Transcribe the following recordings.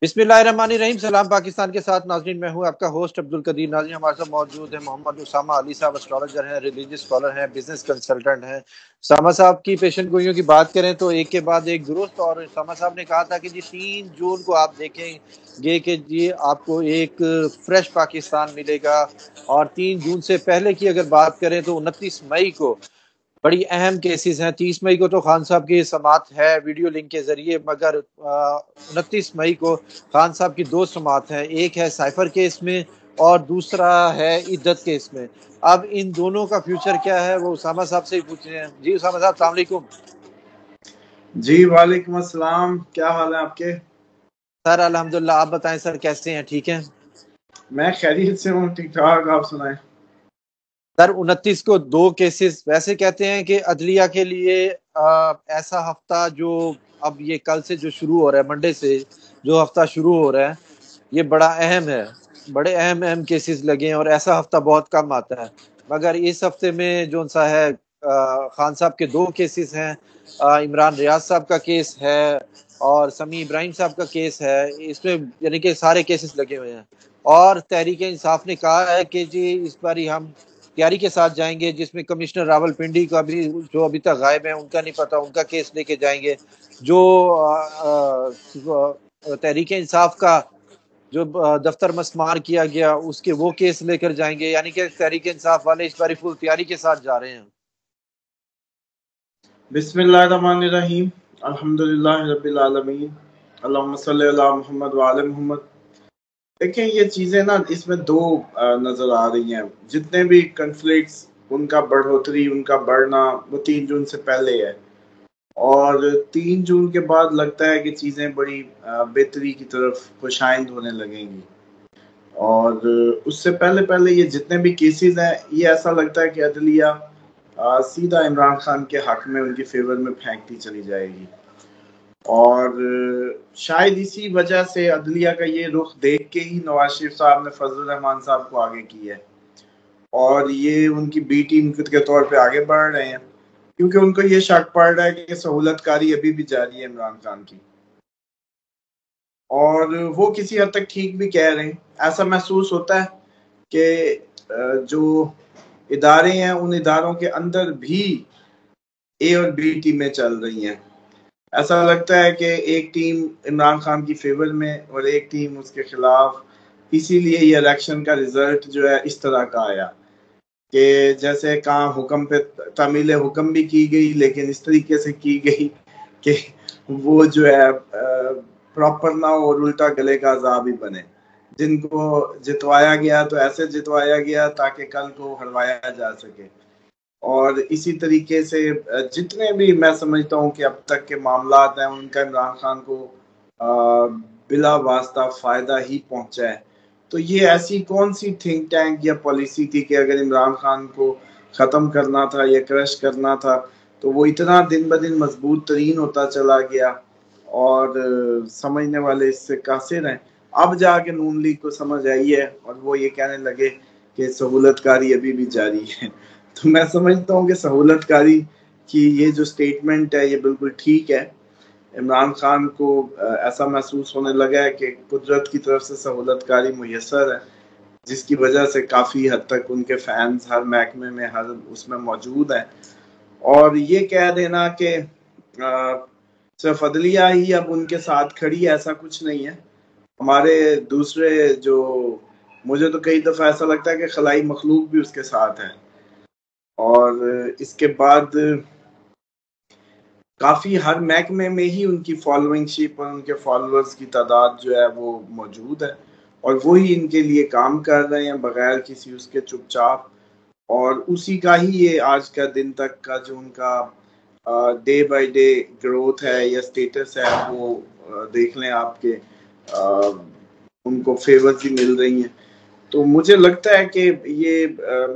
बिस्मिल्लाहिर्रहमानिर्रहीम। सलाम पाकिस्तान के साथ नाज़रीन, मैं हूं आपका होस्ट अब्दुल कदीर। नाज़रीन, हमारे साथ मौजूद है मोहम्मद उसामा अली साहब। एस्ट्रोलॉजर हैं, रिलीजियस स्कॉलर हैं, बिजनेस कंसल्टेंट हैं। उसामा साहब की पेशन गोइयों की बात करें तो एक के बाद एक दुरुस्त। और उसामा साहब ने कहा था कि जी 3 जून को आप देखेंगे कि जी आपको एक फ्रेश पाकिस्तान मिलेगा। और 3 जून से पहले की अगर बात करें तो 29 मई को बड़ी अहम केसेस हैं। 30 मई को तो खान साहब की समात है वीडियो लिंक के जरिए, मगर 29 मई को खान साहब की 2 समात हैं। एक है साइफर केस में और दूसरा है इद्दत केस में। अब इन दोनों का फ्यूचर क्या है वो उसामा साहब से ही पूछ रहे हैं। जी उसामा साहब, अस्सलाम वालेकुम। जी वालेकुम अस्सलाम, क्या हाल है आपके? सर अल्हम्दुलिल्लाह, आप बताएं सर, कैसे हैं? ठीक हैं? मैं खैरियत से हूँ, ठीक ठाक। आप सुनाएं। सर 29 को 2 केसेस। वैसे कहते हैं कि अदलिया के लिए ऐसा हफ्ता जो अब ये कल से जो शुरू हो रहा है, मंडे से जो हफ्ता शुरू हो रहा है, ये बड़ा अहम है। बड़े अहम अहम केसेस लगे हैं और ऐसा हफ्ता बहुत कम आता है। मगर इस हफ्ते में जो सा है खान साहब के 2 केसेस हैं। इमरान रियाज साहब का केस है और समी इब्राहिम साहब का केस है। इसमें यानी कि सारे केसेस लगे हुए हैं। और तहरीक इंसाफ ने कहा है कि जी इस बार ही हम तैयारी के साथ जाएंगे, जिसमें कमिश्नर रावलपिंडी का भी, जो अभी तक गायब है, उनका नहीं पता, उनका केस लेके जाएंगे। जो तहरीक इंसाफ का जो दफ्तर मस्मार किया गया उसके वो केस लेकर जाएंगे। यानी कि तहरीक इंसाफ वाले इस बार फुल तैयारी के साथ जा रहे हैं। बिस्मिल्लाहिर्रहमानिर्रहीम, अल्हम्दुलिल्लाहि रब्बिल आलमीन, अल्लाहुम्मा सल्ली अला मुहम्मद व आले मुहम्मद। देखें, ये चीज़ें ना इसमें दो नज़र आ रही हैं। जितने भी कन्फ्लिक्ट्स, उनका बढ़ोतरी, उनका बढ़ना, वो 3 जून से पहले है। और 3 जून के बाद लगता है कि चीज़ें बड़ी बेहतरी की तरफ खुशाइंद होने लगेंगी। और उससे पहले पहले ये जितने भी केसेस हैं, ये ऐसा लगता है कि अदलिया सीधा इमरान खान के हक में, उनके फेवर में फेंकती चली जाएगी। और शायद इसी वजह से अदलिया का ये रुख देख के ही नवाज शरीफ साहब ने फजल रहमान साहब को आगे की है और ये उनकी बी टीम के तौर पे आगे बढ़ रहे हैं, क्योंकि उनको ये शक पड़ रहा है कि सहूलतकारी अभी भी जारी है इमरान खान की। और वो किसी हद तक ठीक भी कह रहे हैं। ऐसा महसूस होता है कि जो इदारे हैं, उन इदारों के अंदर भी ए और बी टीमें चल रही हैं। ऐसा लगता है कि एक टीम इमरान खान की फेवर में और एक टीम उसके खिलाफ। इसीलिए ये इलेक्शन का रिजल्ट जो है इस तरह का आया कि जैसे कहाँ हुक्म पे तामील हुक्म भी की गई, लेकिन इस तरीके से की गई कि वो जो है प्रॉपर ना हो और उल्टा गले का अजाब ही बने। जिनको जितवाया गया तो ऐसे जितवाया गया ताकि कल को हरवाया जा सके। और इसी तरीके से जितने भी मैं समझता हूँ कि अब तक के मामला हैं, उनका इमरान खान को बिला वास्ता फायदा ही पहुंचा है। तो ये ऐसी कौन सी थिंक टैंक या पॉलिसी थी कि अगर इमरान खान को ख़त्म करना था या क्रश करना था, तो वो इतना दिन ब दिन मजबूत तरीन होता चला गया। और समझने वाले इससे कासिर हैं। अब जाके नून लीग को समझ आई है और वो ये कहने लगे कि सहूलतकारी अभी भी जारी है। तो मैं समझता हूँ कि सहूलतकारी की ये जो स्टेटमेंट है, ये बिल्कुल ठीक है। इमरान खान को ऐसा महसूस होने लगा है कि कुदरत की तरफ से सहूलतकारी मुयसर है, जिसकी वजह से काफ़ी हद तक उनके फैंस हर महकमे में, हर उसमें मौजूद हैं। और ये कह देना कि सिर्फ अदलिया ही अब उनके साथ खड़ी है, ऐसा कुछ नहीं है। हमारे दूसरे जो, मुझे तो कई दफ़ा ऐसा लगता है कि खलाई मखलूक भी उसके साथ है। और इसके बाद काफ़ी हर महकमे में ही उनकी फॉलोइंगशिप और उनके फॉलोअर्स की तादाद जो है वो मौजूद है। और वो ही इनके लिए काम कर रहे हैं बगैर किसी उसके, चुपचाप। और उसी का ही ये आज का दिन तक का जो उनका डे बाय डे ग्रोथ है या स्टेटस है, वो देख लें आपके, उनको फेवर्स ही मिल रही हैं। तो मुझे लगता है कि ये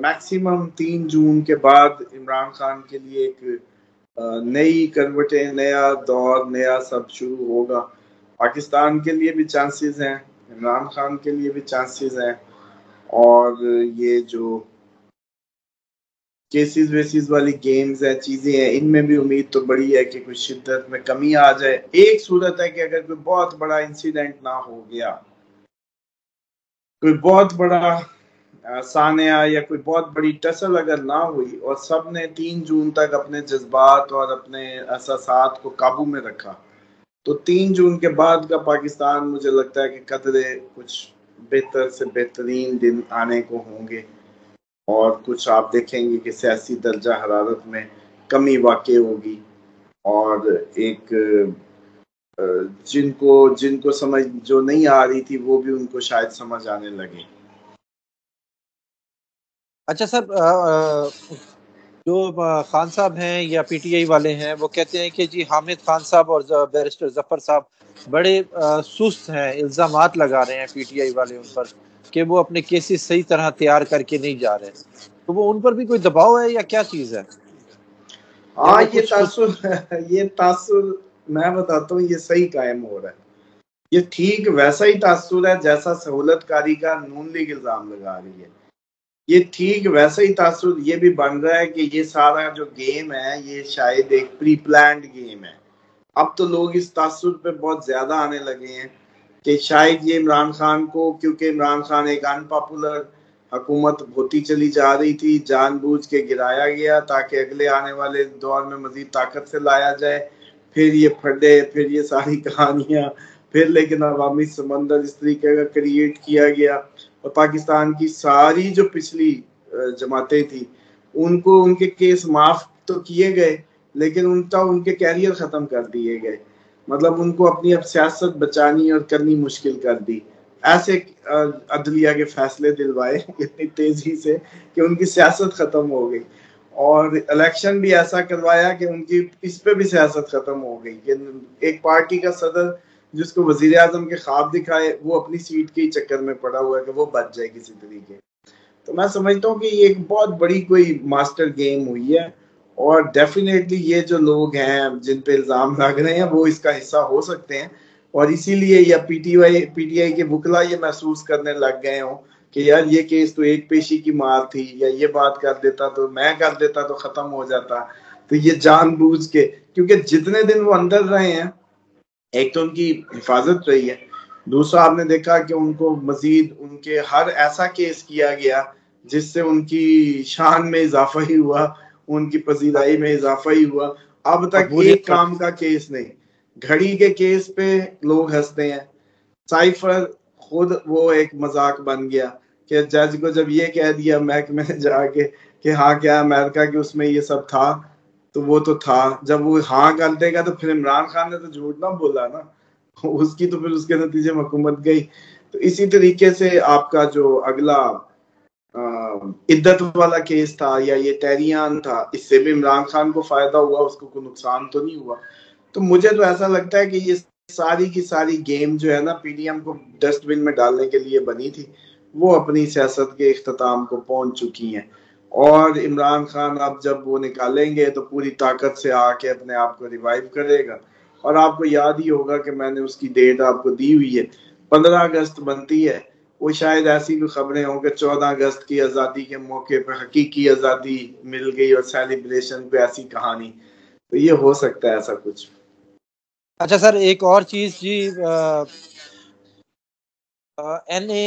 मैक्सिमम 3 जून के बाद इमरान खान के लिए एक नई करवटें, नया दौर, नया सब शुरू होगा। पाकिस्तान के लिए भी चांसेस हैं, इमरान खान के लिए भी चांसेस हैं। और ये जो केसेस वेसिस वाली गेम्स है, चीजें हैं, इनमें भी उम्मीद तो बड़ी है कि कुछ शिद्दत में कमी आ जाए। एक सूरत है कि अगर कोई बहुत बड़ा इंसिडेंट ना हो गया, कोई बहुत बड़ा सान्या या कोई बहुत बड़ी टसल अगर ना हुई और सब ने 3 जून तक अपने जज्बात और अपने एहसासात को काबू में रखा, तो 3 जून के बाद का पाकिस्तान मुझे लगता है कि कदरे कुछ बेहतर से बेहतरीन दिन आने को होंगे और कुछ आप देखेंगे कि सियासी दर्जा हरारत में कमी वाक़ई होगी और एक जिनको जिनको समझ जो नहीं आ रही थी वो भी उनको शायद समझ आने लगे। अच्छा सर, जो खान साहब हैं या पीटीआई वाले हैं वो कहते हैं कि जी हामिद खान साहब और बैरिस्टर जफर साहब बड़े सुस्त हैं, इल्जामात लगा रहे हैं पीटीआई वाले उन पर कि वो अपने केसेस सही तरह तैयार करके नहीं जा रहे, तो वो उन पर भी कोई दबाव है या क्या चीज है, या हाँ, वो ये कुछ खुद। तासुर ये तासुर मैं बताता हूँ, ये सही कायम हो रहा है। ये ठीक वैसा ही तासुर है जैसा सहूलतकारी का नून लीग इल्जाम लगा रही है। ये ठीक वैसा ही तासुर ये भी बन रहा है कि ये सारा जो गेम है ये शायद एक प्री प्लान्ड गेम है। अब तो लोग इस तासुर पे बहुत ज्यादा आने लगे हैं कि शायद ये इमरान खान को, क्योंकि इमरान खान एक अनपॉपुलर हुकूमत होती चली जा रही थी, जानबूझ के गिराया गया ताकि अगले आने वाले दौर में मजीद ताकत से लाया जाए। फिर ये फटे, फिर ये सारी कहानियां, फिर लेकिन अवामी समंदर इस तरीके का क्रिएट किया गया और पाकिस्तान की सारी जो पिछली जमातें थी उनको उनके केस माफ तो किए गए लेकिन उनका उनके कैरियर खत्म कर दिए गए। मतलब उनको अपनी अब सियासत बचानी और करनी मुश्किल कर दी। ऐसे अदलिया के फैसले दिलवाए इतनी तेजी से कि उनकी सियासत खत्म हो गई और इलेक्शन भी ऐसा करवाया कि उनकी इस पे भी सियासत खत्म हो गई कि एक पार्टी का सदर जिसको वजीर आजम के ख्वाब दिखाए वो अपनी सीट के ही चक्कर में पड़ा हुआ है कि वो बच जाए किसी तरीके। तो मैं समझता हूँ कि ये एक बहुत बड़ी कोई मास्टर गेम हुई है और डेफिनेटली ये जो लोग हैं जिन पे इल्जाम लग रहे हैं वो इसका हिस्सा हो सकते हैं और इसीलिए या पीटीआई के वकला ये महसूस करने लग गए हों कि यार ये केस तो एक पेशी की मार थी, या ये बात कर देता तो मैं कर देता तो खत्म हो जाता। तो ये जानबूझ के, क्योंकि जितने दिन वो अंदर रहे हैं एक तो उनकी हिफाजत रही है, दूसरा आपने देखा कि उनको मजीद उनके हर ऐसा केस किया गया जिससे उनकी शान में इजाफा ही हुआ, उनकी पजीराई में इजाफा ही हुआ। अब तक मकबूलियत एक पर। काम का केस नहीं। घड़ी के केस पे लोग हंसते हैं, साइफर खुद वो एक मजाक बन गया कि जज को जब ये कह दिया महकमे ने जाके कि हाँ क्या अमेरिका के उसमें ये सब था, तो वो तो था। जब वो हाँ कर देगा तो फिर इमरान खान ने तो झूठ ना बोला ना, उसकी तो फिर उसके नतीजे में हुकूमत गई। तो इसी तरीके से आपका जो अगला इद्दत वाला केस था या ये टैरियान था, इससे भी इमरान खान को फायदा हुआ, उसको कोई नुकसान तो नहीं हुआ। तो मुझे तो ऐसा लगता है कि ये सारी की सारी गेम जो है ना पीडीएम को डस्टबिन में डालने के लिए बनी थी, वो अपनी सियासत के इख्तिताम को पहुंच चुकी हैं और इमरान खान अब जब वो निकालेंगे तो पूरी ताकत से आके अपने आप को रिवाइव करेगा। और आपको याद ही होगा कि मैंने उसकी डेट आपको दी हुई है, 15 अगस्त बनती है। वो शायद ऐसी कोई खबरें हों कि 14 अगस्त की आज़ादी के मौके पर हकीकी आज़ादी मिल गई और सेलिब्रेशन पे ऐसी कहानी, तो ये हो सकता है ऐसा कुछ। अच्छा सर, एक और चीज जी, NA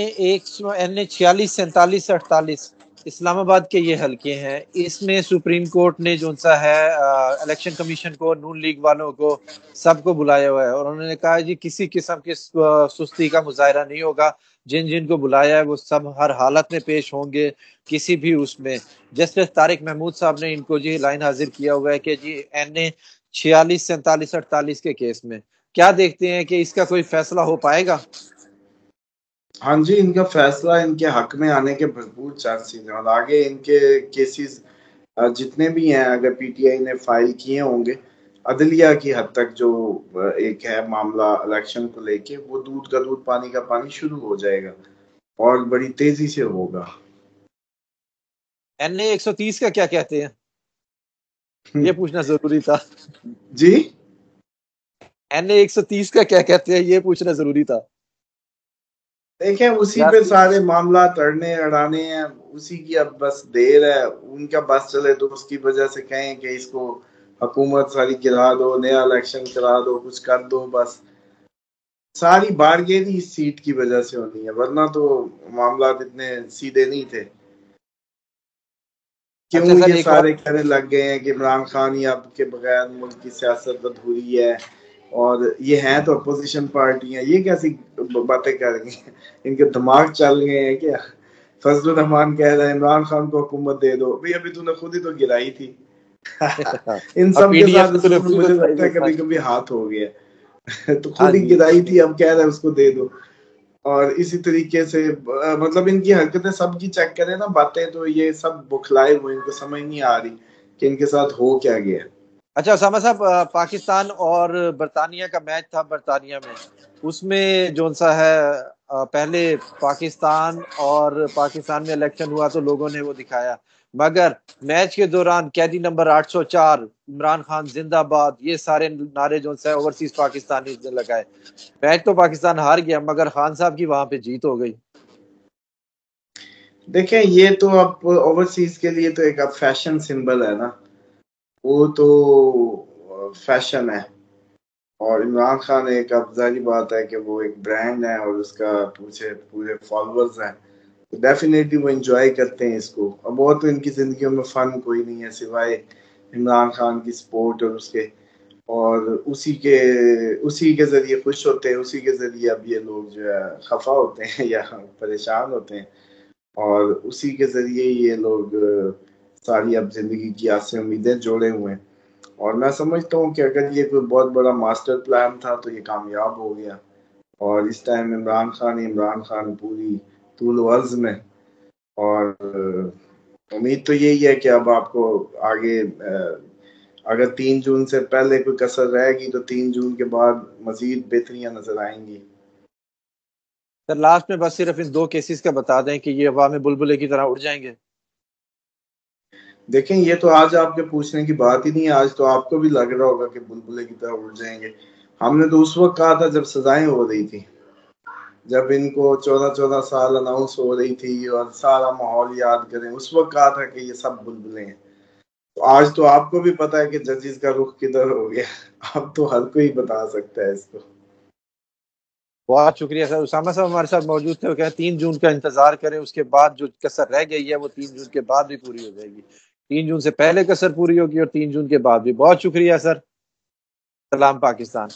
46 47 48 इस्लामाबाद के ये हलके हैं, इसमें सुप्रीम कोर्ट ने जो सा है इलेक्शन कमीशन को, नून लीग वालों को, सबको बुलाया हुआ है और उन्होंने कहा है जी किसी किस्म की सुस्ती का मुजाहरा नहीं होगा, जिन जिन को बुलाया है वो सब हर हालत में पेश होंगे किसी भी उसमें। जस्टिस तारिक महमूद साहब ने इनको जी लाइन हाजिर किया हुआ है कि जी NA 46 47 48 के केस में क्या देखते हैं कि इसका कोई फैसला हो पाएगा? हाँ जी, इनका फैसला इनके हक में आने के भरपूर चांसेस हैं और आगे इनके केसेस जितने भी हैं अगर पीटीआई ने फाइल किए होंगे, अदलिया की हद तक जो एक है मामला इलेक्शन को लेके, वो दूध का दूध पानी का पानी शुरू हो जाएगा और बड़ी तेजी से होगा। NA 130 का क्या कहते हैं, ये पूछना जरूरी था। जी, NA 130 का क्या कहते हैं, ये पूछना जरूरी था। देखें उसी पे सियासी। सारे मामला तड़ने अड़ाने हैं, उसी की अब बस देर है। उनका बस चले तो उसकी वजह से कहें कि इसको हुकूमत सारी गिरा दो, नया इलेक्शन करा दो, कुछ कर दो, बस सारी बारगेनी इस सीट की वजह से होनी है, वरना तो मामला इतने सीधे नहीं थे। अच्छा क्यों सर, ये एक और। सारे कहने लग गए हैं कि इमरान खान ही अब के बगैर मुल्क की सियासत अधूरी है, और ये हैं तो अपोजिशन पार्टियां, ये कैसी बातें कर रही हैं? इनके दिमाग चल गए हैं क्या? फजलुर रहमान कह रहे हैं इमरान खान को हुकूमत दे दो, भाई अभी तूने खुद ही तो गिराई थी। इन अब सब के पीडीएम साथ में तूने असल में फ्री मुझे बजवाई लगता है है कभी सर। कभी हाथ हो गया। तो हाँ खुद ही जी। गिराई थी, अब कह रहे हैं उसको दे दो। और इसी तरीके से मतलब इनकी हरकतें सबकी चेक करें ना, बातें तो ये सब बुखलाए हुए, इनको समझ नहीं आ रही कि इनके साथ हो क्या गया। अच्छा उसामा साहब, पाकिस्तान और बरतानिया का मैच था बरतानिया में। उसमें जो सा है, पहले पाकिस्तान में इलेक्शन हुआ तो लोगों ने वो दिखाया, मगर मैच के दौरान कैदी नंबर 804, इमरान खान जिंदाबाद, ये सारे नारे जो है ओवरसीज पाकिस्तानी ने लगाए। मैच तो पाकिस्तान हार गया, मगर खान साहब की वहां पे जीत हो गई। देखें ये तो अब ओवरसीज के लिए तो एक अब फैशन सिंबल है ना, वो तो फैशन है। और इमरान खान एक अब जाहिर बात है कि वो एक ब्रांड है और उसका पूछे पूरे फॉलोअर्स हैं, तो डेफिनेटली वो एंजॉय करते हैं इसको। अब और तो इनकी जिंदगियों में फन कोई नहीं है सिवाय इमरान खान की सपोर्ट और उसके, और उसी के जरिए खुश होते हैं, उसी के जरिए अब ये लोग जो है खफा होते हैं या परेशान होते हैं, और उसी के जरिए ये लोग सारी अब जिंदगी की आसें उम्मीदें जोड़े हुए हैं। और मैं समझता हूँ कि अगर ये कोई बहुत बड़ा मास्टर प्लान था तो ये कामयाब हो गया, और इस टाइम इमरान खान पूरी तूल अर्ज में। और उम्मीद तो यही है कि अब आपको आगे अगर 3 जून से पहले कोई कसर रहेगी तो 3 जून के बाद मजीद बेहतरियां नजर आएंगी। सर लास्ट में बस सिर्फ इन दो केसेस का बता दें कि ये हवा में बुलबुले की तरह उड़ जाएंगे। देखें ये तो आज आपके पूछने की बात ही नहीं है, आज तो आपको भी लग रहा होगा कि बुलबुले की तरह उड़ जाएंगे। हमने तो उस वक्त कहा था जब सजाएं हो रही थी, जब इनको 14-14 साल अनाउंस हो रही थी और सारा माहौल याद करें, उस वक्त कहा था कि ये सब बुलबुलें हैं। तो आज तो आपको भी पता है कि जजेस का रुख किधर हो गया। अब तो हर कोई बता सकता है इसको। बहुत शुक्रिया सर, उसामा साहब हमारे साथ मौजूद थे। वो कहें 3 जून का इंतजार करें, उसके बाद जो कसर रह गई है वो 3 जून के बाद भी पूरी हो जाएगी। 3 जून से पहले कसर पूरी होगी और 3 जून के बाद भी। बहुत शुक्रिया सर। सलाम पाकिस्तान।